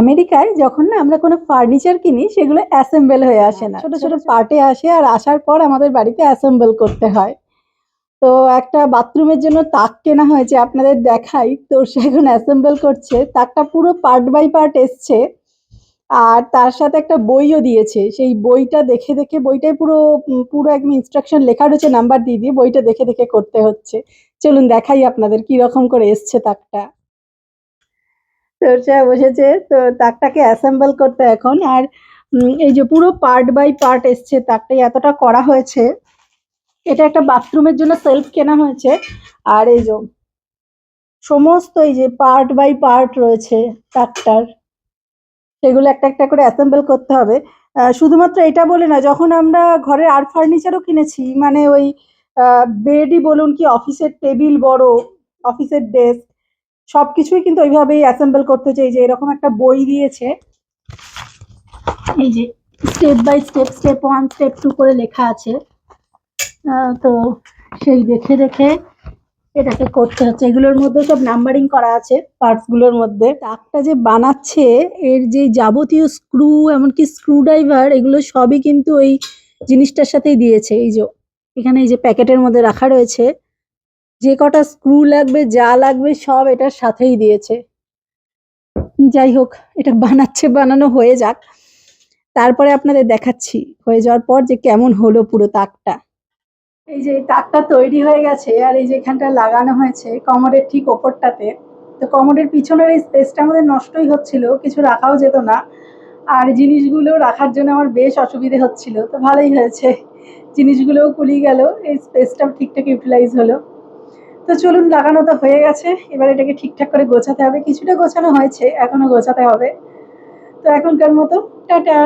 আমেরিকায় যখন না আমরা কোনো ফার্নিচার কিনি সেগুলো অ্যাসেম্বল হয়ে আসে না, ছোট ছোট পার্টে আসে আর আসার পর আমাদের বাড়িতে অ্যাসেম্বল করতে হয়। তো একটা বাথরুমের জন্য তাক কেনা হয়েছে, আপনাদের দেখাই। তো সে এখন অ্যাসেম্বল করছে, তাকটা পুরো পার্ট বাই পার্ট এসছে। আর তার সাথে একটা বইও দিয়েছে, সেই বইটা দেখে দেখে, বইটাই পুরো পুরো একদম ইনস্ট্রাকশন লেখা রয়েছে, নাম্বার দিয়ে দিয়ে বইটা দেখে দেখে করতে হচ্ছে। চলুন দেখাই আপনাদের কি রকম করে এসছে তাকটা। চর্চায় বসেছে তো তাকটাকে অ্যাসেম্বল করতে এখন। আর এই যে পুরো পার্ট বাই পার্ট এসছে, তাকটাই এতটা করা হয়েছে। এটা একটা বাথরুমের জন্য সেলফ কেনা হয়েছে। আর এই যে সমস্ত এই যে পার্ট বাই পার্ট রয়েছে তাকটার, সেগুলো একটা একটা করে অ্যাসেম্বল করতে হবে। শুধুমাত্র এটা বলে না, যখন আমরা ঘরের আর ফার্নিচারও কিনেছি, মানে ওই বেডই বলুন কি অফিসের টেবিল, বড় অফিসের ডেস্ক, সবকিছুই কিন্তু ওইভাবেই অ্যাসেম্বল করতে চাই। যে এরকম একটা বই দিয়েছে, এই যে step by step, step 1 step 2 করে লেখা আছে। তো সেই দেখে দেখে এটাকে করতে হচ্ছে। এগুলোর মধ্যে সব নাম্বারিং করা আছে পার্টস গুলোর মধ্যে। তাকটা যে বানাচ্ছে, এর যে যাবতীয় স্ক্রু, এমনকি স্ক্রু ড্রাইভার, এগুলো সবই কিন্তু এই জিনিসটার সাথেই দিয়েছে। এই যে এখানে এই যে প্যাকেটের মধ্যে রাখা রয়েছে, যে কটা স্ক্রু লাগবে, যা লাগবে সব এটার সাথেই দিয়েছে। যাই হোক, এটা বানাচ্ছে, বানানো হয়ে যাক, তারপরে আপনাদের দেখাচ্ছি হয়ে যাওয়ার পর যে কেমন হলো পুরো তাকটা। এই যে তাকটা তৈরি হয়ে গেছে, আর এই যে এখানটা লাগানো হয়েছে কমোডের ঠিক ওপরটাতে। তো কমোডের পিছনের এই স্পেসটা আমাদের নষ্টই হচ্ছিল, কিছু রাখাও যেত না, আর জিনিসগুলো রাখার জন্য আমার বেশ অসুবিধে হচ্ছিল। তো ভালোই হয়েছে, জিনিসগুলোও কুলিয়ে গেল, এই স্পেসটাও ঠিকঠাক ইউটিলাইজ হলো। তো চলুন, লাগানো তো হয়ে গেছে, এবার এটাকে ঠিকঠাক করে গোছাতে হবে। কিছুটা গোছানো হয়েছে, এখনো গোছাতে হবে। তো এখনকার মতো টাটা।